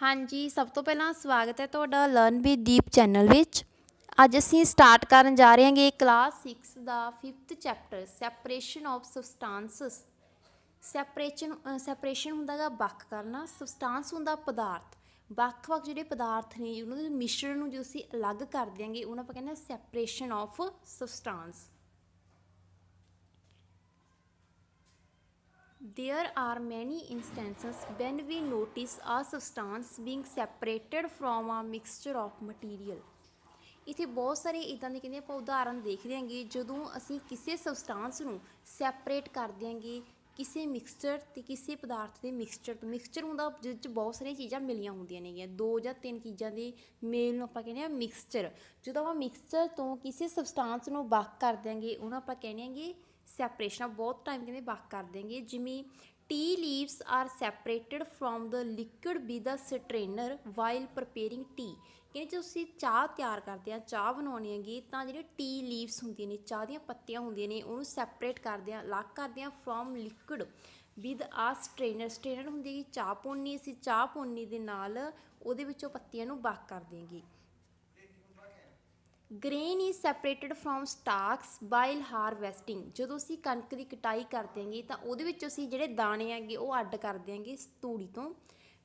हाँ जी, सब तो पहला स्वागत है ਤੁਹਾਡਾ ਲਰਨ ਵਿਦ ਦੀਪ ਚੈਨਲ ਵਿੱਚ। ਅੱਜ ਅਸੀਂ ਸਟਾਰਟ ਕਰਨ ਜਾ ਰਹੇ ਹਾਂਗੇ ਕਲਾਸ 6 ਦਾ 5th chapter separation of substances. Separation ਹੁੰਦਾ ਗਾ ਵੱਖ ਕਰਨਾ, ਸਬਸਟੈਂਸ ਹੁੰਦਾ ਪਦਾਰਥ। ਵੱਖ-ਵੱਖ ਜਿਹੜੇ ਪਦਾਰਥ ਨੇ ਉਹਨਾਂ ਦੇ ਮਿਸ਼ਰਣ ਨੂੰ ਜੋ ਅਸੀਂ ਅਲੱਗ ਕਰ ਦਿਆਂਗੇ ਉਹਨੂੰ ਆਪਾਂ ਕਹਿੰਦੇ ਹਾਂ separation of substance. There are many instances when we notice a substance being separated from a mixture of material। ਇੱਥੇ ਬਹੁਤ ਸਾਰੇ ਇੱਦਾਂ ਦੇ ਕਹਿੰਦੇ ਆਪਾਂ ਉਦਾਹਰਨ ਦੇਖਦੇ ਹਾਂਗੇ ਜਦੋਂ ਅਸੀਂ ਕਿਸੇ ਸਬਸਟੈਂਸ ਨੂੰ ਸੈਪਰੇਟ ਕਰ ਦਿਆਂਗੇ ਕਿਸੇ ਮਿਕਸਚਰ ਅਤੇ ਕਿਸੇ ਪਦਾਰਥ ਦੇ ਮਿਕਸਚਰ ਤੋਂ। ਮਿਕਸਚਰ ਹੁੰਦਾ ਜਿਹਦੇ 'ਚ ਬਹੁਤ ਸਾਰੀਆਂ ਚੀਜ਼ਾਂ ਮਿਲੀਆਂ ਹੁੰਦੀਆਂ ਨੇਗੀਆਂ, 2 ਜਾਂ 3 ਚੀਜ਼ਾਂ ਦੇ ਮੇਲ ਨੂੰ ਆਪਾਂ ਕਹਿੰਦੇ ਹਾਂ ਮਿਕਸਚਰ। ਜਦੋਂ ਆਪਾਂ ਮਿਕਸਚਰ ਤੋਂ ਕਿਸੇ ਸਬਸਟੈਂਸ ਨੂੰ ਵੱਖ ਕਰ ਦਿਆਂਗੇ ਉਹਨੂੰ ਆਪਾਂ ਕਹਿੰਦੇ ਹਾਂਗੇ ਸੈਪਰੇਸ਼ਨ। ਬਹੁਤ ਟਾਈਮ ਕਹਿੰਦੇ ਵੱਖ ਕਰ ਦੇਂਗੇ, ਜਿਵੇਂ tea leaves are separated from the liquid with a strainer while preparing tea. ਕਹਿੰਦੇ ਜੇ ਤੁਸੀਂ ਚਾਹ ਤਿਆਰ ਕਰਦੇ ਆ, ਚਾਹ ਬਣਾਉਣੀ ਹੈਗੀ, ਤਾਂ ਜਿਹੜੇ ਟੀ ਲੀਵਸ ਹੁੰਦੀਆਂ ਨੇ, ਚਾਹ ਦੀਆਂ ਪੱਤੀਆਂ ਹੁੰਦੀਆਂ ਨੇ, ਉਹਨੂੰ ਸੈਪਰੇਟ ਕਰਦੇ ਆ, ਅਲੱਗ ਕਰਦੇ ਆ ਫਰੋਮ ਲਿਕੁਇਡ ਵਿਦ ਆ ਸਟ੍ਰੇਨਰ। ਸਟ੍ਰੇਨਰ ਹੁੰਦੀ ਹੈ ਚਾਹ ਪੋਣੀ, ਅਸੀਂ ਚਾਹ ਪੋਣੀ ਦੇ ਨਾਲ ਉਹਦੇ ਵਿੱਚੋਂ ਪੱਤੀਆਂ ਨੂੰ ਵੱਖ ਕਰ ਦੇਂਗੇ। Grain is separated from stalks while harvesting. ਜਦੋਂ ਅਸੀਂ ਕਣਕ ਦੀ ਕਟਾਈ ਕਰ ਦਿਆਂਗੇ ਤਾਂ ਉਹਦੇ ਵਿੱਚ ਅਸੀਂ ਜਿਹੜੇ ਦਾਣੇ ਹੈਗੇ ਉਹ ਅੱਡ ਕਰ ਦਿਆਂਗੇ ਤੂੜੀ ਤੋਂ।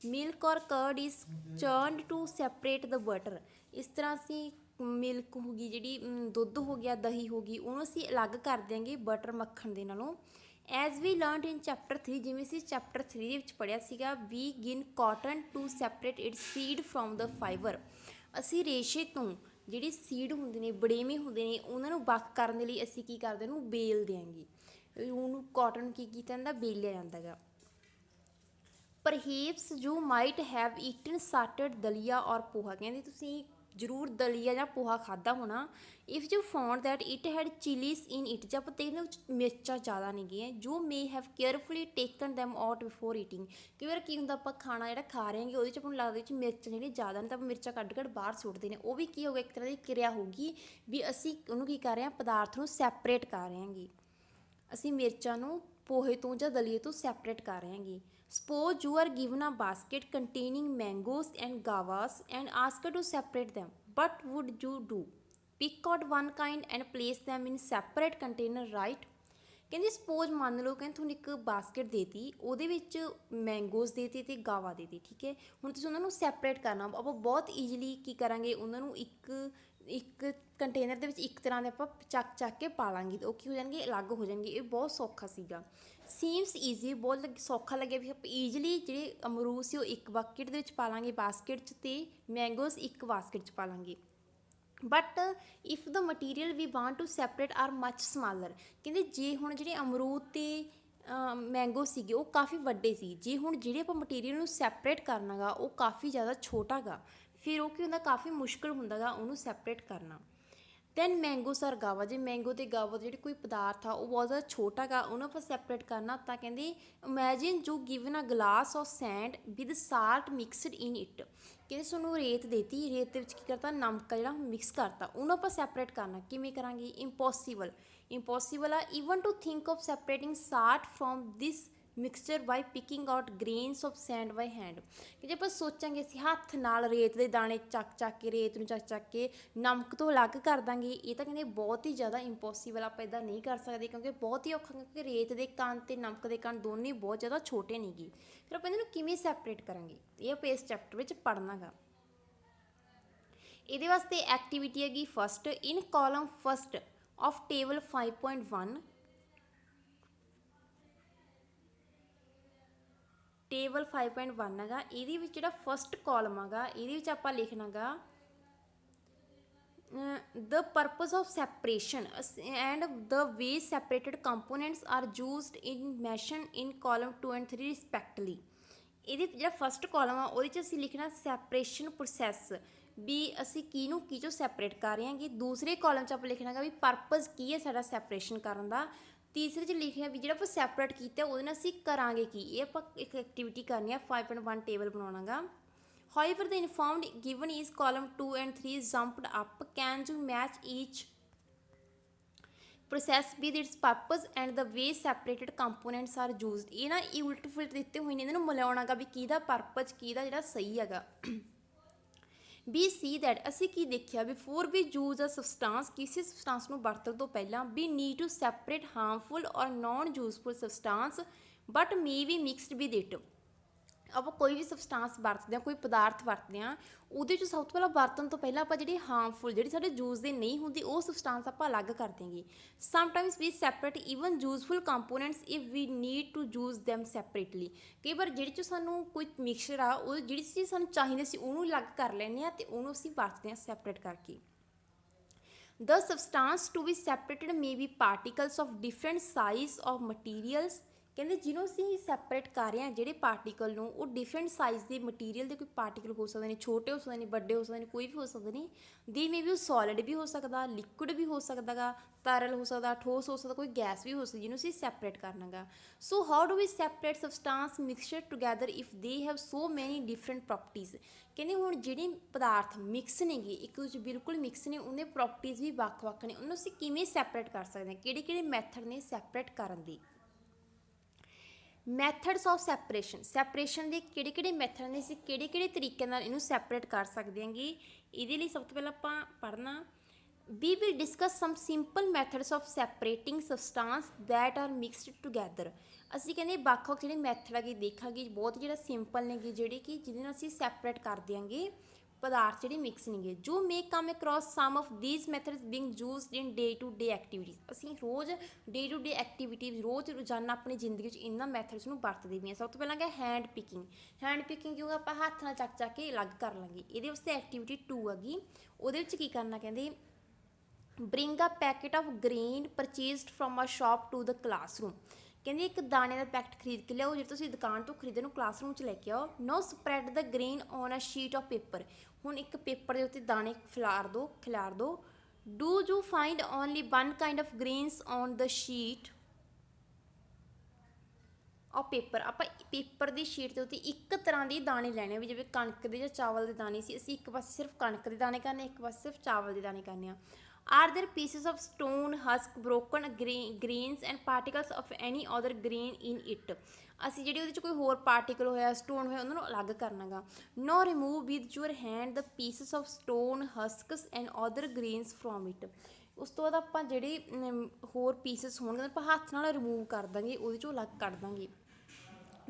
Milk or curd is churned to separate the butter. ਇਸ ਤਰ੍ਹਾਂ ਅਸੀਂ ਮਿਲਕ ਹੋ ਗਈ, ਜਿਹੜੀ ਦੁੱਧ ਹੋ ਗਿਆ, ਦਹੀਂ ਹੋ ਗਈ, ਉਹਨੂੰ ਅਸੀਂ ਅਲੱਗ ਕਰ ਦਿਆਂਗੇ ਬਟਰ ਮੱਖਣ ਦੇ ਨਾਲੋਂ। As we learned in chapter 3, ਜਿਵੇਂ ਅਸੀਂ ਚੈਪਟਰ 3 ਦੇ ਵਿੱਚ ਪੜ੍ਹਿਆ ਸੀਗਾ, we gin cotton to separate its seed from the fibre. ਅਸੀਂ ਰੇਸ਼ੇ ਤੋਂ ਜਿਹੜੇ ਸੀਡ ਹੁੰਦੇ ਨੇ, ਬੜੇਵੇਂ ਹੁੰਦੇ ਨੇ, ਉਹਨਾਂ ਨੂੰ ਵੱਖ ਕਰਨ ਦੇ ਲਈ ਅਸੀਂ ਕੀ ਕਰਦੇ, ਉਹਨੂੰ ਬੇਲ ਦਿਆਂਗੇ। ਉਹਨੂੰ ਕਾਟਨ ਕੀ ਕੀਤਾ ਜਾਂਦਾ, ਬੇਲਿਆ ਜਾਂਦਾ ਗਾ। ਪਰਹੇਪਸ ਯੂ ਮਾਈਟ ਹੈਵ ਈਟਨ ਸਾਟਡ ਦਲੀਆ ਔਰ ਪੋਹਾ। ਕਹਿੰਦੇ ਤੁਸੀਂ ਜ਼ਰੂਰ ਦਲੀਆ ਜਾਂ ਪੋਹਾ ਖਾਧਾ ਹੋਣਾ। If you found that it had chillies in it, ਜਦ ਆਪਾਂ ਦੇਖਦੇ ਵਿੱਚ ਮਿਰਚਾਂ ਜ਼ਿਆਦਾ ਨਹੀਂ ਗਈਆਂ, you may have carefully taken them out before eating. ਕਈ ਵਾਰ ਕੀ ਹੁੰਦਾ, ਆਪਾਂ ਖਾਣਾ ਜਿਹੜਾ ਖਾ ਰਹੇ ਹਾਂਗੇ ਉਹਦੇ 'ਚ ਆਪਾਂ ਨੂੰ ਲੱਗਦਾ ਵਿੱਚ ਮਿਰਚਾਂ ਜਿਹੜੀਆਂ ਜ਼ਿਆਦਾ ਨੇ, ਤਾਂ ਆਪਾਂ ਮਿਰਚਾਂ ਕੱਢ ਬਾਹਰ ਸੁੱਟਦੇ ਨੇ। ਉਹ ਵੀ ਕੀ ਹੋਊਗਾ, ਇੱਕ ਤਰ੍ਹਾਂ ਦੀ ਕਿਰਿਆ ਹੋਊਗੀ ਵੀ ਅਸੀਂ ਉਹਨੂੰ ਕੀ ਕਰ ਰਹੇ ਹਾਂ, ਪਦਾਰਥ ਨੂੰ ਸੈਪਰੇਟ ਕਰ ਰਹੇ ਹਾਂਗੇ। ਅਸੀਂ ਮਿਰਚਾਂ ਨੂੰ ਪੋਹੇ ਤੋਂ ਜਾਂ ਦਲੀਏ ਤੋਂ ਸੈਪਰੇਟ ਕਰ ਰਹੇ ਹਾਂਗੇ। Suppose you are given a basket containing mangoes and guavas and asked to separate them, what would you do? Pick out one kind and place them in separate container, right? ਕਹਿੰਦੇ suppose ਮੰਨ ਲਓ, ਕਹਿੰਦੇ ਤੁਹਾਨੂੰ ਇੱਕ basket ਦੇਤੀ, ਉਹਦੇ ਵਿੱਚ ਮੈਂਗੋਜ਼ ਦੇਤੀ ਅਤੇ ਗਾਵਾ ਦੇਤੀ, ਠੀਕ ਹੈ। ਹੁਣ ਤੁਸੀਂ ਉਹਨਾਂ ਨੂੰ ਸੈਪਰੇਟ ਕਰਨਾ, ਆਪਾਂ ਬਹੁਤ ਈਜ਼ੀਲੀ ਕੀ ਕਰਾਂਗੇ, ਉਹਨਾਂ ਨੂੰ ਇੱਕ ਕੰਟੇਨਰ ਦੇ ਵਿੱਚ ਇੱਕ ਤਰ੍ਹਾਂ ਦੇ ਆਪਾਂ ਚੱਕ ਕੇ ਪਾ ਲਾਂਗੇ, ਉਹ ਕੀ ਹੋ ਜਾਣਗੇ, ਅਲੱਗ ਹੋ ਜਾਣਗੇ। ਇਹ ਬਹੁਤ ਸੌਖਾ ਸੀਗਾ, ਸੀਮਸ ਈਜ਼ੀ, ਬਹੁਤ ਸੌਖਾ ਲੱਗਿਆ ਵੀ ਆਪਾਂ ਈਜ਼ੀਲੀ ਜਿਹੜੇ ਅਮਰੂਦ ਸੀ ਉਹ ਇੱਕ ਬਾਸਕਟ ਦੇ ਵਿੱਚ ਪਾ ਲਾਂਗੇ, ਬਾਸਕਟ 'ਚ, ਅਤੇ ਮੈਂਗੋਜ਼ ਇੱਕ ਬਾਸਕਟ 'ਚ ਪਾ ਲਾਂਗੇ। But if the material we want to separate are much smaller. ਕਹਿੰਦੇ ਜੇ ਹੁਣ ਜਿਹੜੇ ਅਮਰੂਦ ਅਤੇ ਮੈਂਗੋ ਸੀਗੇ ਉਹ ਕਾਫੀ ਵੱਡੇ ਸੀ, ਜੇ ਹੁਣ ਜਿਹੜੇ ਆਪਾਂ ਮਟੀਰੀਅਲ ਨੂੰ ਸੈਪਰੇਟ ਕਰਨਾ ਗਾ ਉਹ ਕਾਫੀ ਜ਼ਿਆਦਾ ਛੋਟਾ ਗਾ, ਫਿਰ ਉਹ ਕੀ ਹੁੰਦਾ, ਕਾਫੀ ਮੁਸ਼ਕਿਲ ਹੁੰਦਾ ਗਾ ਉਹਨੂੰ ਸੈਪਰੇਟ ਕਰਨਾ। ਦੈਨ ਮੈਂਗੋਸ ਆਰ ਗਾਵਾ, ਜੇ ਮੈਂਗੋ ਅਤੇ ਗਾਵਾ ਜਿਹੜੀ ਕੋਈ ਪਦਾਰਥ ਆ ਉਹ ਬਹੁਤ ਜ਼ਿਆਦਾ ਛੋਟਾ ਗਾ, ਉਹਨੂੰ ਆਪਾਂ ਸੈਪਰੇਟ ਕਰਨਾ, ਤਾਂ ਕਹਿੰਦੇ ਇਮੈਜਿਨ ਜੋ given a glass of sand with salt mixed in it. ਕਹਿੰਦੇ ਤੁਹਾਨੂੰ ਰੇਤ ਦੇਤੀ, ਰੇਤ ਦੇ ਵਿੱਚ ਕੀ ਕਰਤਾ, ਨਮਕ ਜਿਹੜਾ ਮਿਕਸ ਕਰਤਾ, ਉਹਨੂੰ ਆਪਾਂ ਸੈਪਰੇਟ ਕਰਨਾ, ਕਿਵੇਂ ਕਰਾਂਗੇ, ਇੰਪੋਸੀਬਲ ਆ even to think of separating salt from this mixture by picking out grains of sand by hand. ਕਿ ਜੇ ਆਪਾਂ ਸੋਚਾਂਗੇ ਅਸੀਂ ਹੱਥ ਨਾਲ ਰੇਤ ਦੇ ਦਾਣੇ ਚੱਕ ਕੇ, ਰੇਤ ਨੂੰ ਚੱਕ ਕੇ ਨਮਕ ਤੋਂ ਅਲੱਗ ਕਰ ਦਾਂਗੇ, ਇਹ ਤਾਂ ਕਹਿੰਦੇ ਬਹੁਤ ਹੀ ਜ਼ਿਆਦਾ ਇੰਪੋਸੀਬਲ, ਆਪਾਂ ਇੱਦਾਂ ਨਹੀਂ ਕਰ ਸਕਦੇ, ਕਿਉਂਕਿ ਬਹੁਤ ਹੀ ਔਖਾ, ਕਿਉਂਕਿ ਰੇਤ ਦੇ ਕਣ ਅਤੇ ਨਮਕ ਦੇ ਕਣ ਦੋਨੇ ਬਹੁਤ ਜ਼ਿਆਦਾ ਛੋਟੇ ਨੇਗੇ। ਫਿਰ ਆਪਾਂ ਇਹਨਾਂ ਨੂੰ ਕਿਵੇਂ ਸੈਪਰੇਟ ਕਰਾਂਗੇ, ਇਹ ਆਪਾਂ ਇਸ ਚੈਪਟਰ ਵਿੱਚ ਪੜ੍ਹਨਾ ਗਾ। ਇਹਦੇ ਵਾਸਤੇ ਐਕਟੀਵਿਟੀ ਹੈਗੀ first, in column first of table 5.1, table 5.1 ਹੈਗਾ, ਇਹਦੇ ਵਿੱਚ ਜਿਹੜਾ ਫਸਟ ਕਾਲਮ ਹੈਗਾ ਇਹਦੇ ਵਿੱਚ ਆਪਾਂ ਲਿਖਣਾ ਗਾ the purpose of separation and the way separated components are used in mentioned in column 2 and 3 respectively। ਇਹਦੇ ਜਿਹੜਾ ਫਸਟ ਕਾਲਮ ਆ ਉਹਦੇ 'ਚ ਅਸੀਂ ਲਿਖਣਾ ਸੈਪਰੇਸ਼ਨ ਪ੍ਰੋਸੈਸ, ਵੀ ਅਸੀਂ ਕਿਹਨੂੰ ਕੀ ਚੋਂ ਸੈਪਰੇਟ ਕਰ ਰਹੇ ਹਾਂਗੇ। ਦੂਸਰੇ ਕਾਲਮ 'ਚ ਆਪਾਂ ਲਿਖਣਾ ਗਾ ਵੀ ਪਰਪਸ ਕੀ ਹੈ ਸਾਡਾ ਸੈਪਰੇਸ਼ਨ ਕਰਨ ਦਾ। ਤੀਸਰੇ 'ਚ ਲਿਖਿਆ ਵੀ ਜਿਹੜਾ ਆਪਾਂ ਸੈਪਰੇਟ ਕੀਤਾ ਉਹਦੇ ਨਾਲ ਅਸੀਂ ਕਰਾਂਗੇ ਕੀ, ਇਹ ਆਪਾਂ ਇੱਕ ਐਕਟੀਵਿਟੀ ਕਰਨੀ ਆ, 5.1 ਟੇਬਲ ਬਣਾਉਣਾ ਗਾ। However, the informed given is column 2 and 3 jumped up. Can you match each? Process with its purpose and the way separated components are used. ਇਹ ਨਾ ਇਹ ਉਲਟ ਫੁਲਟ ਦਿੱਤੇ ਹੋਏ ਨੇ, ਇਹਨਾਂ ਨੂੰ ਮਿਲਾਉਣਾ ਗਾ ਵੀ ਕਿਹਦਾ ਪਰਪਸ ਕਿਹਦਾ ਜਿਹੜਾ ਸਹੀ ਹੈਗਾ। ਵੀ ਸੀ ਦੈਟ ਅਸੀਂ ਕੀ ਦੇਖਿਆ before we use a substance, ਕਿਸੇ ਸਬਸਟਾਂਸ ਨੂੰ ਵਰਤਣ ਤੋਂ ਪਹਿਲਾਂ we need to separate harmful or non useful substance but may be mixed with it. ਆਪਾਂ ਕੋਈ ਵੀ ਸਬਸਟਾਂਸ ਵਰਤਦੇ ਹਾਂ, ਕੋਈ ਪਦਾਰਥ ਵਰਤਦੇ ਹਾਂ, ਉਹਦੇ 'ਚ ਸਭ ਤੋਂ ਪਹਿਲਾਂ ਵਰਤਣ ਤੋਂ ਪਹਿਲਾਂ ਆਪਾਂ ਜਿਹੜੀ ਹਾਰਮਫੁਲ ਜਿਹੜੀ ਸਾਡੇ ਯੂਜ਼ ਦੇ ਨਹੀਂ ਹੁੰਦੀ ਉਹ ਸਬਸਟਾਂਸ ਆਪਾਂ ਅਲੱਗ ਕਰ ਦਿਆਂਗੇ। Sometimes we separate even useful components if we need to use them separately. ਕਈ ਵਾਰ ਜਿਹੜੀ 'ਚ ਸਾਨੂੰ ਕੋਈ ਮਿਕਸਚਰ ਆ ਉਹ ਜਿਹੜੀ ਚੀਜ਼ ਸਾਨੂੰ ਚਾਹੀਦੀ ਸੀ ਉਹਨੂੰ ਅਲੱਗ ਕਰ ਲੈਂਦੇ ਹਾਂ ਅਤੇ ਉਹਨੂੰ ਅਸੀਂ ਵਰਤਦੇ ਹਾਂ ਸੈਪਰੇਟ ਕਰਕੇ। The substance to be separated may be particles of different size of materials। ਕਹਿੰਦੇ ਜਿਹਨੂੰ ਅਸੀਂ ਸੈਪਰੇਟ ਕਰ ਰਹੇ ਹਾਂ ਜਿਹੜੇ ਪਾਰਟੀਕਲ ਨੂੰ, ਉਹ ਡਿਫਰੈਂਟ ਸਾਈਜ਼ ਦੇ ਮਟੀਰੀਅਲ ਦੇ ਕੋਈ ਪਾਰਟੀਕਲ ਹੋ ਸਕਦੇ ਨੇ, ਛੋਟੇ ਹੋ ਸਕਦੇ ਨੇ, ਵੱਡੇ ਹੋ ਸਕਦੇ ਨੇ, ਕੋਈ ਵੀ ਹੋ ਸਕਦੇ ਨੇ। ਦੀ ਮੇ ਵੀ ਉਹ ਸੋਲਿਡ ਵੀ ਹੋ ਸਕਦਾ, ਲਿਕੁਇਡ ਵੀ ਹੋ ਸਕਦਾ ਗਾ, ਤਰਲ ਹੋ ਸਕਦਾ, ਠੋਸ ਹੋ ਸਕਦਾ, ਕੋਈ ਗੈਸ ਵੀ ਹੋ ਸਕਦੀ ਜਿਹਨੂੰ ਅਸੀਂ ਸੈਪਰੇਟ ਕਰਨਾ ਗਾ। So how do we separate substance mixture together if they have so many different properties. ਕਹਿੰਦੇ ਹੁਣ ਜਿਹੜੇ ਪਦਾਰਥ ਮਿਕਸ ਨੇਗੇ ਇੱਕ ਦੂਜੇ ਬਿਲਕੁਲ ਮਿਕਸ ਨੇ, ਉਹਦੇ ਪ੍ਰੋਪਰਟੀਜ਼ ਵੀ ਵੱਖ-ਵੱਖ ਨੇ, ਉਹਨੂੰ ਅਸੀਂ ਕਿਵੇਂ ਸੈਪਰੇਟ ਕਰ ਸਕਦੇ ਹਾਂ, ਕਿਹੜੇ-ਕਿਹੜੇ ਮੈਥਡ ਨੇ ਸੈਪਰੇਟ ਕਰਨ ਦੇ। ਮੈਥਡਸ ਆਫ ਸੈਪਰੇਸ਼ਨ ਦੇ ਕਿਹੜੇ-ਕਿਹੜੇ ਮੈਥਡ ਨੇ, ਅਸੀਂ ਕਿਹੜੇ-ਕਿਹੜੇ ਤਰੀਕੇ ਨਾਲ ਇਹਨੂੰ ਸੈਪਰੇਟ ਕਰ ਸਕਦੇ ਹਾਂਗੇ। ਇਹਦੇ ਲਈ ਸਭ ਤੋਂ ਪਹਿਲਾਂ ਆਪਾਂ ਪੜ੍ਹਨਾ we will discuss some simple methods of separating substance that are mixed together। ਅਸੀਂ ਕਹਿੰਦੇ ਵੱਖ-ਵੱਖ ਜਿਹੜੇ ਮੈਥਡ ਹੈਗੇ ਦੇਖਾਂਗੇ, ਬਹੁਤ ਜਿਹੜਾ ਸਿੰਪਲ ਨੇਗੇ ਜਿਹੜੇ ਕਿ ਜਿਹਦੇ ਨਾਲ ਅਸੀਂ ਸੈਪਰੇਟ ਕਰ ਦਿਆਂਗੇ ਪਦਾਰਥ ਜਿਹੜੇ ਮਿਕਸ ਨੇਗੇ। You may come across some of these methods being used in day to day activities. ਅਸੀਂ ਰੋਜ਼ ਡੇ ਟੂ ਡੇ ਐਕਟੀਵਿਟੀਜ਼ ਰੋਜ਼ ਰੋਜ਼ਾਨਾ ਆਪਣੀ ਜ਼ਿੰਦਗੀ 'ਚ ਇਹਨਾਂ ਮੈਥਡਸ ਨੂੰ ਵਰਤਦੇ ਵੀ ਹਾਂ। ਸਭ ਤੋਂ ਪਹਿਲਾਂ ਕਿ ਹੈਂਡ ਪਿਕਿੰਗ ਕਿਉਂਕਿ ਆਪਾਂ ਹੱਥ ਨਾਲ ਚੱਕ ਕੇ ਅਲੱਗ ਕਰ ਲਾਂਗੇ। ਇਹਦੇ ਵਾਸਤੇ ਐਕਟੀਵਿਟੀ 2 ਹੈਗੀ, ਉਹਦੇ ਵਿੱਚ ਕੀ ਕਰਨਾ ਕਹਿੰਦੇ bring a packet of grain purchased from a shop to the classroom. ਕਹਿੰਦੇ ਇੱਕ ਦਾਣੇ ਦਾ ਪੈਕਟ ਖਰੀਦ ਕੇ ਲਿਆਓ, ਜੇ ਤੁਸੀਂ ਦੁਕਾਨ ਤੋਂ ਖਰੀਦੇ ਨੂੰ ਕਲਾਸਰੂਮ 'ਚ ਲੈ ਕੇ ਆਓ। Now spread the grain on a sheet of paper. ਹੁਣ ਇੱਕ ਪੇਪਰ ਦੇ ਉੱਤੇ ਦਾਣੇ ਖਿਲਾਰ ਦਿਓ। Do you find only one kind of grains on the sheet of paper. ਆਪਾਂ ਪੇਪਰ ਦੀ ਸ਼ੀਟ ਦੇ ਉੱਤੇ ਇੱਕ ਤਰ੍ਹਾਂ ਦੇ ਦਾਣੇ ਲੈਣੇ ਵੀ, ਜਿਵੇਂ ਕਣਕ ਦੇ ਜਾਂ ਚਾਵਲ ਦੇ ਦਾਣੇ ਸੀ, ਅਸੀਂ ਇੱਕ ਪਾਸੇ ਸਿਰਫ ਕਣਕ ਦੇ ਦਾਣੇ ਕਰਨੇ, ਇੱਕ ਪਾਸੇ ਸਿਰਫ ਚਾਵਲ ਦੇ ਦਾਣੇ ਕਰਨੇ ਆ। Are there pieces of stone, husk, broken grains and particles of any other grain in it? ਅਸੀਂ ਜਿਹੜੀ ਉਹਦੇ 'ਚ ਕੋਈ ਹੋਰ ਪਾਰਟੀਕਲ ਹੋਇਆ, ਸਟੋਨ ਹੋਇਆ, ਉਹਨਾਂ ਨੂੰ ਅਲੱਗ ਕਰਨਾ ਗਾ। No remove with your hand the pieces of stone, husks and other grains from it। ਉਸ ਤੋਂ ਬਾਅਦ ਆਪਾਂ ਜਿਹੜੇ ਹੋਰ ਪੀਸਸ ਹੋਣਗੇ ਆਪਾਂ ਹੱਥ ਨਾਲ ਰਿਮੂਵ ਕਰ ਦਾਂਗੇ, ਉਹਦੇ 'ਚੋਂ ਅਲੱਗ ਕੱਢ ਦਾਂਗੇ।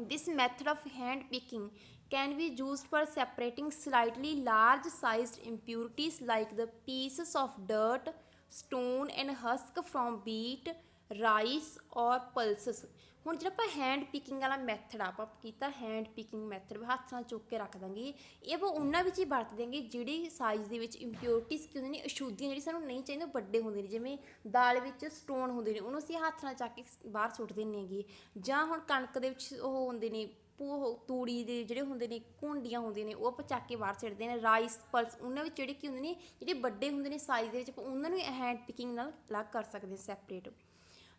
This method of hand picking can be used for separating slightly large sized impurities like the pieces of dirt, stone and husk from wheat, rice or pulses। ਹੁਣ ਜਿਹੜਾ ਆਪਾਂ ਹੈਂਡ ਪਿਕਿੰਗ ਵਾਲਾ ਮੈਥਡ ਆਪਾਂ ਕੀਤਾ, ਹੈਂਡ ਪਿਕਿੰਗ ਮੈਥਡ ਹੱਥ ਨਾਲ ਚੁੱਕ ਕੇ ਰੱਖ ਦਾਂਗੇ, ਇਹ ਆਪਾਂ ਉਹਨਾਂ ਵਿੱਚ ਹੀ ਵਰਤ ਦਿਆਂਗੇ ਜਿਹੜੀ ਸਾਈਜ਼ ਦੇ ਵਿੱਚ ਇੰਪਿਓਰਟੀਜ਼ ਕੀ ਹੁੰਦੀਆਂ ਨੇ, ਅਸ਼ੁੱਧੀਆਂ ਜਿਹੜੀ ਸਾਨੂੰ ਨਹੀਂ ਚਾਹੀਦੀਆਂ ਵੱਡੇ ਹੁੰਦੇ ਨੇ, ਜਿਵੇਂ ਦਾਲ ਵਿੱਚ ਸਟੋਨ ਹੁੰਦੇ ਨੇ ਉਹਨੂੰ ਅਸੀਂ ਹੱਥ ਨਾਲ ਚੱਕ ਕੇ ਬਾਹਰ ਸੁੱਟ ਦਿੰਦੇ ਹੈਗੇ। ਜਾਂ ਹੁਣ ਕਣਕ ਦੇ ਵਿੱਚ ਉਹ ਹੁੰਦੇ ਨੇ ਤੂੜੀ ਦੇ ਜਿਹੜੇ ਹੁੰਦੇ ਨੇ ਘੁੰਡੀਆਂ ਹੁੰਦੀਆਂ ਨੇ, ਉਹ ਆਪਾਂ ਚੱਕ ਕੇ ਬਾਹਰ ਸਿੱਟਦੇ ਨੇ। ਰਾਈਸ ਪਲਸ ਉਹਨਾਂ ਵਿੱਚ ਜਿਹੜੇ ਕੀ ਹੁੰਦੇ ਨੇ, ਜਿਹੜੇ ਵੱਡੇ ਹੁੰਦੇ ਨੇ ਸਾਈਜ਼ ਦੇ ਵਿੱਚ, ਆਪਾਂ ਉਹਨਾਂ ਨੂੰ ਹੈਂਡ ਪਿਕਿੰਗ ਨਾਲ ਅਲੱਗ ਕਰ ਸਕਦੇ ਹਾਂ separate.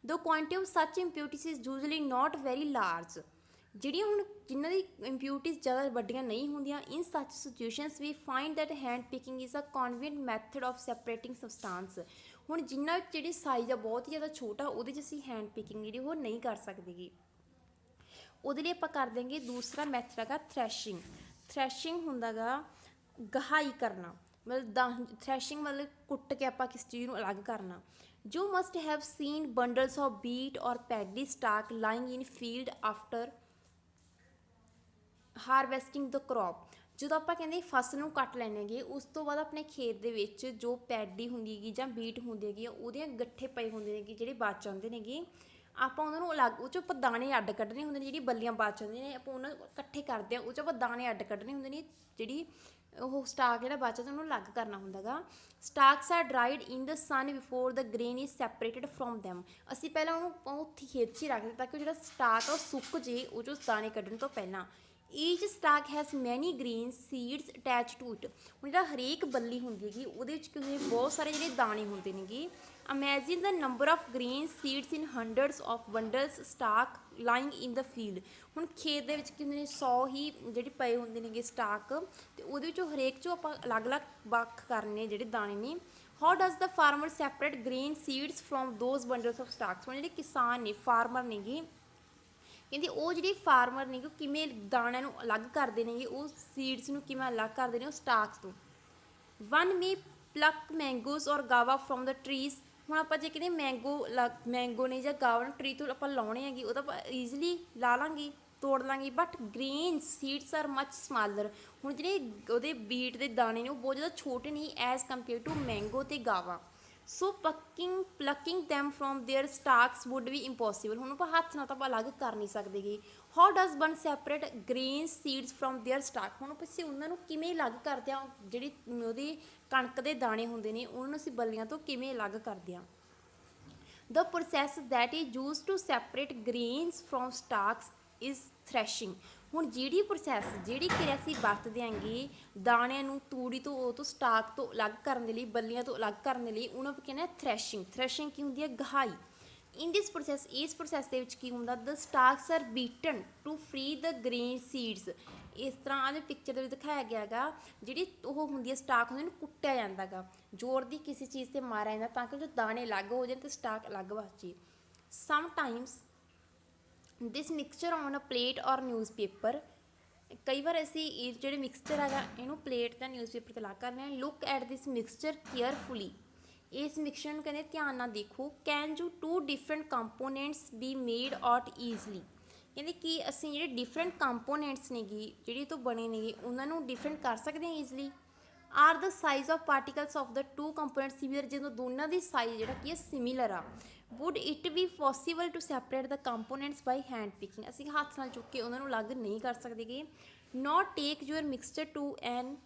The quantity of such impurities is usually not very large। ਜਿਹੜੀਆਂ ਹੁਣ ਜਿਨ੍ਹਾਂ ਦੀ ਇੰਪਿਊਰਿਟੀਜ਼ ਜ਼ਿਆਦਾ ਵੱਡੀਆਂ ਨਹੀਂ ਹੁੰਦੀਆਂ, in such situations we find that hand picking is a convenient method of separating substance। ਹੁਣ ਜਿਨ੍ਹਾਂ ਜਿਹੜੀ ਸਾਈਜ਼ ਆ ਬਹੁਤ ਹੀ ਜ਼ਿਆਦਾ ਛੋਟਾ, ਉਹਦੇ 'ਚ ਅਸੀਂ ਹੈਂਡ ਪਿਕਿੰਗ ਜਿਹੜੀ ਉਹ ਨਹੀਂ ਕਰ ਸਕਦੇ ਗੇ। ਉਹਦੇ ਲਈ ਆਪਾਂ ਕਰ ਦੇਂਗੇ ਦੂਸਰਾ ਮੈਥਡ ਹੈਗਾ ਥ੍ਰੈਸ਼ਿੰਗ ਹੁੰਦਾ ਗਾ ਗਹਾਈ ਕਰਨਾ, ਮਤਲਬ ਥ੍ਰੈਸ਼ਿੰਗ ਮਤਲਬ ਕੁੱਟ ਕੇ ਆਪਾਂ ਕਿਸ ਚੀਜ਼ ਨੂੰ ਅਲੱਗ ਕਰਨਾ। You must have seen bundles of wheat or paddy stalk lying in field after harvesting the crop। ਜਦੋਂ ਆਪਾਂ ਕਹਿੰਦੇ ਫਸਲ ਨੂੰ ਕੱਟ ਲੈਣੇ ਗੇ, ਉਸ ਤੋਂ ਬਾਅਦ ਆਪਣੇ ਖੇਤ ਦੇ ਵਿੱਚ ਜੋ ਪੈਡੀ ਹੁੰਦੀ ਹੈਗੀ ਜਾਂ ਬੀਟ ਹੁੰਦੀ ਹੈਗੀ, ਉਹਦੇ ਗੱਠੇ ਪਏ ਹੁੰਦੇ ਨੇਗੇ ਜਿਹੜੇ ਬਚ ਜਾਂਦੇ ਨੇਗੇ, ਆਪਾਂ ਉਹਨਾਂ ਨੂੰ ਅਲੱਗ ਉਹ 'ਚੋਂ ਆਪਾਂ ਦਾਣੇ ਅੱਡ ਕੱਢਣੇ ਹੁੰਦੇ ਨੇ। ਜਿਹੜੀ ਬੱਲੀਆਂ ਬਚ ਜਾਂਦੀਆਂ ਨੇ ਆਪਾਂ ਉਹਨਾਂ ਨੂੰ ਇਕੱਠੇ ਕਰਦੇ ਹਾਂ, ਉਹ 'ਚੋਂ ਆਪਾਂ ਦਾਣੇ ਅੱਡ ਕੱਢਣੇ ਹੁੰਦੇ ਨੇ, ਜਿਹੜੀ ਉਹ ਸਟਾਕ ਜਿਹੜਾ ਬਚਦਾ ਉਹਨੂੰ ਅਲੱਗ ਕਰਨਾ ਹੁੰਦਾ ਗਾ। Stalks are dried in the sun before the grain is separated from them. ਅਸੀਂ ਪਹਿਲਾਂ ਉਹਨੂੰ ਉੱਥੇ ਖੇਤ 'ਚ ਹੀ ਰੱਖਦੇ ਤਾਂ ਕਿ ਉਹ ਜਿਹੜਾ ਸਟਾਕ ਆ ਉਹ ਸੁੱਕ ਜੇ ਉਹ 'ਚੋਂ ਦਾਣੇ ਕੱਢਣ ਤੋਂ ਪਹਿਲਾਂ। Each stalk has many green seeds attach to it. ਹੁਣ ਜਿਹੜਾ ਹਰੇਕ ਬੱਲੀ ਹੁੰਦੀ ਹੈਗੀ ਉਹਦੇ ਵਿੱਚ ਕੀ ਹੁੰਦੇ ਬਹੁਤ ਸਾਰੇ ਜਿਹੜੇ ਦਾਣੇ ਹੁੰਦੇ ਨੇਗੇ। Imagine the number of green seeds in hundreds of bundles stalk lying in the field। ਹੁਣ ਖੇਤ ਦੇ ਵਿੱਚ ਕੀ ਹੁੰਦੇ ਨੇ 100 ਹੀ ਜਿਹੜੇ ਪਏ ਹੁੰਦੇ ਨੇਗੇ ਸਟਾਕ, ਅਤੇ ਉਹਦੇ ਵਿੱਚੋਂ ਹਰੇਕ 'ਚੋਂ ਆਪਾਂ ਅਲੱਗ-ਅਲੱਗ ਵੱਖ ਕਰਨੇ ਜਿਹੜੇ ਦਾਣੇ ਨੇ how does the farmer separate green seeds from those bundles of stalks. ਹੁਣ ਜਿਹੜੇ ਕਿਸਾਨ ਨੇ, ਫਾਰਮਰ ਨੇਗੇ, ਕਹਿੰਦੇ ਉਹ ਜਿਹੜੇ ਫਾਰਮਰ ਨੇਗੇ ਉਹ ਕਿਵੇਂ ਦਾਣਿਆਂ ਨੂੰ ਅਲੱਗ ਕਰਦੇ ਨੇਗੇ, ਉਹ ਸੀਡਸ ਨੂੰ ਕਿਵੇਂ ਅਲੱਗ ਕਰਦੇ ਨੇ ਉਹ ਸਟਾਕਸ ਤੋਂ। ਵਨ ਮੇ ਪਲੱਕ ਮੈਂਗੋਜ਼ ਔਰ ਗਾਵਾ ਫਰੋਮ ਦ ਟਰੀਜ਼। ਹੁਣ ਆਪਾਂ ਜੇ ਕਹਿੰਦੇ ਮੈਂਗੋ ਨੇ ਜਾਂ ਗਾਵਾ ਨੂੰ ਟਰੀ ਤੋਂ ਆਪਾਂ ਲਾਉਣੇ ਹੈਗੇ, ਉਹ ਤਾਂ ਆਪਾਂ ਈਜ਼ੀਲੀ ਲਾ ਲਾਂਗੇ, ਤੋੜ ਲਾਂਗੇ, but green seeds are much smaller. ਹੁਣ ਜਿਹੜੇ ਉਹਦੇ ਬੀਟ ਦੇ ਦਾਣੇ ਨੇ ਉਹ ਬਹੁਤ ਜ਼ਿਆਦਾ ਛੋਟੇ ਨੇ ਐਜ਼ ਕੰਪੇਅਰ ਟੂ ਮੈਂਗੋ ਅਤੇ ਗਾਵਾ। ਸੋ ਪਲਕਿੰਗ them from their stalks would be impossible। ਹੁਣ ਆਪਾਂ ਹੱਥ ਨਾਲ ਤਾਂ ਆਪਾਂ ਅਲੱਗ ਕਰ ਨਹੀਂ ਸਕਦੇ ਗੇ। How does one separate green seeds from there stock. ਹੁਣ ਅਸੀਂ ਉਹਨਾਂ ਨੂੰ ਕਿਵੇਂ ਅਲੱਗ ਕਰਦੇ ਹਾਂ, ਜਿਹੜੀ ਉਹਦੀ ਕਣਕ ਦੇ ਦਾਣੇ ਹੁੰਦੇ ਨੇ ਉਹਨਾਂ ਨੂੰ ਅਸੀਂ ਬੱਲੀਆਂ ਤੋਂ ਕਿਵੇਂ ਅਲੱਗ ਕਰਦੇ ਹਾਂ। The process that is used to separate grains from stalks is threshing। ਹੁਣ ਜਿਹੜੀ ਪ੍ਰੋਸੈਸ, ਜਿਹੜੀ ਕਿਰਿਆ ਅਸੀਂ ਵਰਤਦੇ ਆਂਗੇ ਦਾਣਿਆਂ ਨੂੰ ਤੂੜੀ ਤੋਂ, ਉਹ ਤੋਂ ਸਟਾਕ ਤੋਂ ਅਲੱਗ ਕਰਨ ਦੇ ਲਈ, ਬੱਲੀਆਂ ਤੋਂ ਅਲੱਗ ਕਰਨ ਦੇ ਲਈ, ਉਹਨੂੰ ਆਪਾਂ ਕਹਿੰਦੇ ਹਾਂ ਥ੍ਰੈਸ਼ਿੰਗ। ਥ੍ਰੈਸ਼ਿੰਗ ਕੀ ਹੁੰਦੀ ਹੈ? ਗਹਾਈ। ਇਨ ਦਿਸ ਪ੍ਰੋਸੈਸ, ਇਸ ਪ੍ਰੋਸੈਸ ਦੇ ਵਿੱਚ ਕੀ ਹੁੰਦਾ? The stalks are beaten to free the green seeds. ਇਸ ਤਰ੍ਹਾਂ ਆਹ ਪਿਕਚਰ ਦੇ ਵਿੱਚ ਦਿਖਾਇਆ ਗਿਆ ਹੈਗਾ, ਜਿਹੜੀ ਉਹ ਹੁੰਦੀ ਹੈ ਸਟਾਕ ਹੁੰਦੀ, ਉਹਨੂੰ ਕੁੱਟਿਆ ਜਾਂਦਾ ਗਾ, ਜ਼ੋਰ ਦੀ ਕਿਸੇ ਚੀਜ਼ 'ਤੇ ਮਾਰਿਆ ਜਾਂਦਾ ਤਾਂ ਕਿ ਉਹ ਦਾਣੇ ਅਲੱਗ ਹੋ ਜਾਣ ਅਤੇ ਸਟਾਕ ਅਲੱਗ ਬਚ ਜੇ। Sometimes this mixture on a plate or newspaper. ਕਈ ਵਾਰ ਅਸੀਂ ਇਹ ਜਿਹੜੇ ਮਿਕਸਚਰ ਹੈਗਾ ਇਹਨੂੰ ਪਲੇਟ ਜਾਂ ਨਿਊਜ਼ਪੇਪਰ 'ਤੇ ਲਾ ਕਰਦੇ ਹਾਂ। Look at this mixture carefully. ਇਸ ਮਿਕਸਚਰ ਨੂੰ ਕਹਿੰਦੇ ਧਿਆਨ ਨਾਲ ਦੇਖੋ। Can you two different components be made out easily. ਕਹਿੰਦੇ ਕਿ ਅਸੀਂ ਜਿਹੜੇ ਡਿਫਰੈਂਟ ਕੰਪੋਨੈਂਟਸ ਨੇਗੇ, ਜਿਹੜੇ ਤੋਂ ਬਣੇ ਨੇਗੇ, ਉਹਨਾਂ ਨੂੰ ਡਿਫਰੈਂਟ ਕਰ ਸਕਦੇ ਹਾਂ easily. Are the size of particles of the two component similar. ਜਦੋਂ ਦੋਨਾਂ ਦੀ ਸਾਈਜ਼ ਜਿਹੜਾ ਕੀ ਹੈ ਸਿਮੀਲਰ ਆ। Would it be possible to separate the components by hand picking. ਅਸੀਂ ਹੱਥ ਨਾਲ ਚੁੱਕ ਕੇ ਉਹਨਾਂ ਨੂੰ ਅਲੱਗ ਨਹੀਂ ਕਰ ਸਕਦੇ ਗੇ। Note take your mixture to an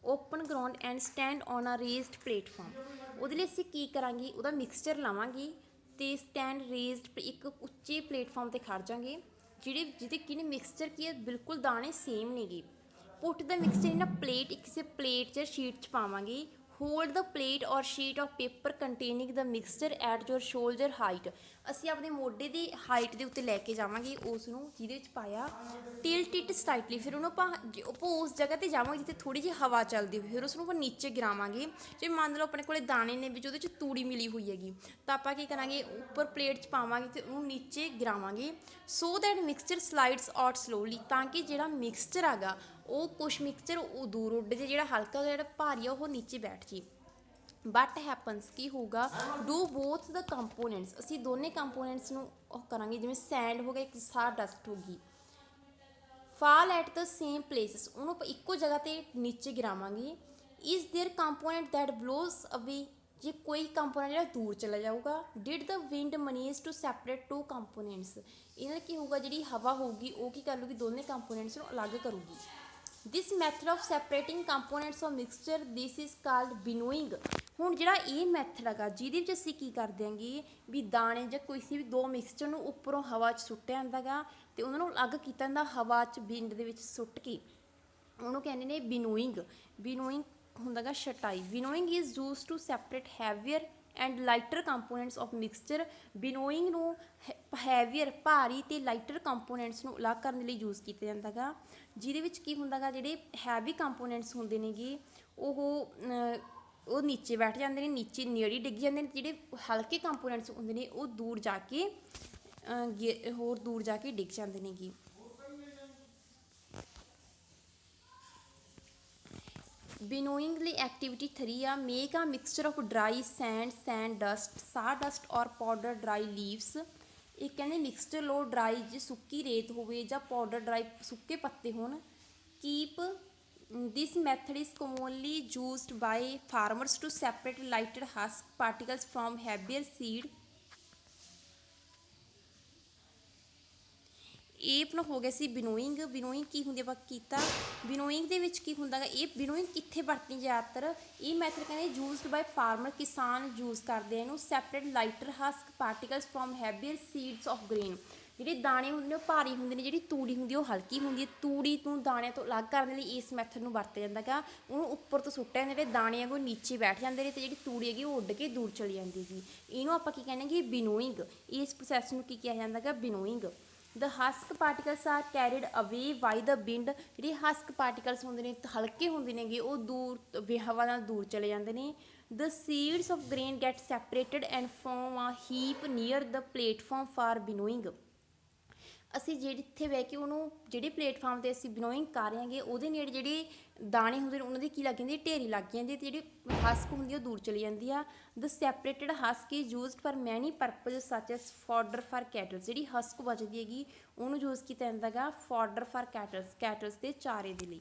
open ground and stand on a raised platform. ਉਹਦੇ ਲਈ ਅਸੀਂ ਕੀ ਕਰਾਂਗੇ? ਉਹਦਾ ਮਿਕਸਚਰ ਲਾਵਾਂਗੇ ਅਤੇ ਸਟੈਂਡ ਰੇਜ਼ਡ, ਇੱਕ ਉੱਚੇ ਪਲੇਟਫਾਰਮ 'ਤੇ ਖੜ੍ਹ ਜਾਵਾਂਗੇ, ਜਿਹਦੇ ਕੀ ਨੇ ਮਿਕਸਚਰ ਕੀ ਹੈ ਬਿਲਕੁਲ ਦਾਣੇ ਸੇਮ ਨੇਗੇ। Put the mixture in a plate, ਕਿਸੇ ਪਲੇਟ 'ਚ ਸ਼ੀਟ 'ਚ ਪਾਵਾਂਗੇ। Hold the plate or sheet of paper containing the mixture at your shoulder height. ਅਸੀਂ ਆਪਣੇ ਮੋਢੇ ਦੀ ਹਾਈਟ ਦੇ ਉੱਤੇ ਲੈ ਕੇ ਜਾਵਾਂਗੇ ਉਸ ਨੂੰ ਜਿਹਦੇ ਵਿੱਚ ਪਾਇਆ। Tilt it slightly. ਫਿਰ ਉਹਨੂੰ ਆਪਾਂ ਉਸ ਜਗ੍ਹਾ 'ਤੇ ਜਾਵਾਂਗੇ ਜਿੱਥੇ ਥੋੜ੍ਹੀ ਜਿਹੀ ਹਵਾ ਚੱਲਦੀ ਹੋਵੇ, ਫਿਰ ਉਸ ਨੂੰ ਆਪਾਂ ਨੀਚੇ ਗਿਰਾਵਾਂਗੇ। ਜੇ ਮੰਨ ਲਓ ਆਪਣੇ ਕੋਲ ਦਾਣੇ ਨੇ ਵਿੱਚ ਉਹਦੇ 'ਚ ਤੂੜੀ ਮਿਲੀ ਹੋਈ ਹੈਗੀ, ਤਾਂ ਆਪਾਂ ਕੀ ਕਰਾਂਗੇ? ਉੱਪਰ ਪਲੇਟ 'ਚ ਪਾਵਾਂਗੇ ਅਤੇ ਉਹਨੂੰ ਨੀਚੇ ਗਿਰਾਵਾਂਗੇ। So that mixture slides out slowly. ਤਾਂ ਕਿ ਜਿਹੜਾ ਮਿਕਸਚਰ ਹੈਗਾ ਉਹ ਕੁਛ ਮਿਕਸਚਰ ਉਹ ਦੂਰ ਉੱਡ ਜੇ, ਜਿਹੜਾ ਹਲਕਾ ਜਿਹੜਾ ਭਾਰੀ ਆ ਉਹ ਨੀਚੇ ਬੈਠ ਜੇ। ਬਟ ਹੈਪਨਸ ਕੀ ਹੋਊਗਾ? Do both the components. ਅਸੀਂ ਦੋਨੇ ਕੰਪੋਨੈਂਟਸ ਨੂੰ ਉਹ ਕਰਾਂਗੇ, ਜਿਵੇਂ ਸੈਂਡ ਹੋ ਗਿਆ, ਇੱਕ ਸਾਰ ਡਸਟ ਹੋ ਗਈ। Fall at the same places. ਉਹਨੂੰ ਆਪਾਂ ਇੱਕੋ ਜਗ੍ਹਾ 'ਤੇ ਨੀਚੇ ਗਿਰਾਵਾਂਗੇ। Is there component that blows away. ਜੇ ਕੋਈ ਕੰਪੋਨੈਂਟ ਜਿਹੜਾ ਦੂਰ ਚਲਾ ਜਾਊਗਾ। Did the wind manage to separate two components. ਇਹਦੇ ਨਾਲ ਕੀ ਹੋਊਗਾ? ਜਿਹੜੀ ਹਵਾ ਹੋਊਗੀ ਉਹ ਕੀ ਕਰ ਲੂਗੀ? ਦੋਨੇ ਕੰਪੋਨੈਂਟਸ ਨੂੰ ਅਲੱਗ ਕਰੂਗੀ। This method of separating components of mixture this is called winnowing. ਹੁਣ ਜਿਹੜਾ ਇਹ ਮੈਥਡ ਹੈਗਾ ਜਿਹਦੇ ਵਿੱਚ ਅਸੀਂ ਕੀ ਕਰ ਦਿਆਂਗੇ ਵੀ ਦਾਣੇ ਜਾਂ ਕਿਸੇ ਵੀ ਦੋ ਮਿਕਸਚਰ ਨੂੰ ਉੱਪਰੋਂ ਹਵਾ 'ਚ ਸੁੱਟਿਆ ਜਾਂਦਾ ਗਾ ਅਤੇ ਉਹਨਾਂ ਨੂੰ ਅਲੱਗ ਕੀਤਾ ਜਾਂਦਾ ਹਵਾ 'ਚ, ਵਿੰਡ ਦੇ ਵਿੱਚ ਸੁੱਟ ਕੇ, ਉਹਨੂੰ ਕਹਿੰਦੇ ਨੇ ਬਿਨੋਇੰਗ। ਬਿਨੋਇੰਗ ਹੁੰਦਾ ਗਾ ਛਟਾਈ। Winnowing is use to separate heavier and lighter components of mixture. Winnowing ਨੂੰ ਹੈਵੀਅਰ ਭਾਰੀ ਅਤੇ ਲਾਈਟਰ ਕੰਪੋਨੈਂਟਸ ਨੂੰ ਅਲੱਗ ਕਰਨ ਲਈ ਯੂਜ਼ ਕੀਤਾ ਜਾਂਦਾ ਗਾ। ਜਿਹਦੇ ਵਿੱਚ ਕੀ ਹੁੰਦਾ ਗਾ, ਜਿਹੜੇ ਹੈਵੀ ਕੰਪੋਨੈਂਟਸ ਹੁੰਦੇ ਨੇਗੇ ਉਹ ਨੀਚੇ ਬੈਠ ਜਾਂਦੇ ਨੇ, ਨੀਚੇ ਨੇੜੇ ਡਿੱਗ ਜਾਂਦੇ ਨੇ। ਜਿਹੜੇ ਹਲਕੇ ਕੰਪੋਨੈਂਟਸ ਹੁੰਦੇ ਨੇ ਉਹ ਦੂਰ ਜਾ ਕੇ ਹੋਰ ਦੂਰ ਜਾ ਕੇ ਡਿੱਗ ਜਾਂਦੇ ਨੇਗੇ। ਬਿਨੋਇੰਗ ਲਈ ਐਕਟੀਵਿਟੀ 3 ਆ। ਮੇਕ ਆ mixture of dry send dust, ਸਾਹ ਡਸਟ ਔਰ ਪਾਊਡਰ ਡਰਾਈ ਲੀਵਸ। ਇਹ ਕਹਿੰਦੇ ਮਿਕਸਚਰ ਲਓ ਡਰਾਈ, ਜੇ ਸੁੱਕੀ ਰੇਤ ਹੋਵੇ ਜਾਂ ਪਾਊਡਰ ਡਰਾਈ ਸੁੱਕੇ ਪੱਤੇ ਹੋਣ। Keep this method is commonly used by farmers to separate lighter husk particles from heavier seed। ਇਹ ਆਪਣਾ ਹੋ ਗਿਆ ਸੀ ਬਿਨੋਇੰਗ। ਬਿਨੋਇੰਗ ਕੀ ਹੁੰਦੀ ਆਪਾਂ ਕੀਤਾ। ਬਿਨੋਇੰਗ ਦੇ ਵਿੱਚ ਕੀ ਹੁੰਦਾ ਗਾ, ਇਹ ਬਿਨੋਇੰਗ ਕਿੱਥੇ ਵਰਤਣੀ ਜ਼ਿਆਦਾਤਰ? ਇਹ ਮੈਥਡ ਕਹਿੰਦੇ ਯੂਜ਼ਡ ਬਾਈ ਫਾਰਮਰ, ਕਿਸਾਨ ਯੂਜ਼ ਕਰਦੇ ਆ ਇਹਨੂੰ। Separate lighter husk particles from heavier seeds of grain. ਜਿਹੜੇ ਦਾਣੇ ਹੁੰਦੇ ਨੇ ਉਹ ਭਾਰੀ ਹੁੰਦੇ ਨੇ, ਜਿਹੜੀ ਤੂੜੀ ਹੁੰਦੀ ਉਹ ਹਲਕੀ ਹੁੰਦੀ ਹੈ। ਤੂੜੀ ਨੂੰ ਦਾਣਿਆਂ ਤੋਂ ਅਲੱਗ ਕਰਨ ਲਈ ਇਸ ਮੈਥਡ ਨੂੰ ਵਰਤਿਆ ਜਾਂਦਾ ਗਾ। ਉਹਨੂੰ ਉੱਪਰ ਤੋਂ ਸੁੱਟਿਆ ਜਾਂਦਾ, ਜਿਹੜੇ ਦਾਣੇ ਹੈਗੇ ਉਹ ਨੀਚੇ ਬੈਠ ਜਾਂਦੇ ਨੇ ਅਤੇ ਜਿਹੜੀ ਤੂੜੀ ਹੈਗੀ ਉਹ ਉੱਡ ਕੇ ਦੂਰ ਚਲੀ ਜਾਂਦੀ ਹੈਗੀ। ਇਹਨੂੰ ਆਪਾਂ ਕੀ ਕਹਿੰਦੇ ਕਿ ਬਿਨੋਇੰਗ। ਇਸ ਪ੍ਰੋਸੈਸ ਨੂੰ ਕੀ ਕਿਹਾ ਜਾਂਦਾ ਗਾ? ਬਿਨੋਇੰਗ। ਦ ਹਸਕ ਪਾਰਟੀਕਲਸ ਆਰ ਕੈਰੀਡ ਅਵੇ ਬਾਈ ਦ ਵਿੰਡ। ਜਿਹੜੇ ਹਸਕ ਪਾਰਟੀਕਲਸ ਹੁੰਦੇ ਨੇ ਹਲਕੇ ਹੁੰਦੇ ਨੇਗੇ ਉਹ ਦੂਰ ਹਵਾ ਨਾਲ ਦੂਰ ਚਲੇ ਜਾਂਦੇ ਨੇ। The seeds of grain get separated and form a heap near the platform for winnowing. ਅਸੀਂ ਜਿੱਥੇ ਬਹਿ ਕੇ ਉਹਨੂੰ ਜਿਹੜੇ ਪਲੇਟਫਾਰਮ 'ਤੇ ਅਸੀਂ ਬਿਨੋਇੰਗ ਕਰ ਰਹੇ ਹਾਂਗੇ ਉਹਦੇ ਨੇੜੇ ਜਿਹੜੇ ਦਾਣੇ ਹੁੰਦੇ ਨੇ ਉਹਨਾਂ ਦੀ ਕੀ ਲੱਗ ਜਾਂਦੀ ਢੇਰੀ ਲੱਗ ਜਾਂਦੀ ਅਤੇ ਜਿਹੜੀ ਹਸਕ ਹੁੰਦੀ ਉਹ ਦੂਰ ਚਲੀ ਜਾਂਦੀ ਆ। The separated husk is used for many purpose such as fodder for cattles. ਜਿਹੜੀ ਹਸਕ ਬਚਦੀ ਹੈਗੀ ਉਹਨੂੰ ਯੂਜ਼ ਕੀਤਾ ਜਾਂਦਾ ਹੈਗਾ ਫੋਡਰ ਫਾਰ ਕੈਟਲਸ ਦੇ ਚਾਰੇ ਦੇ ਲਈ।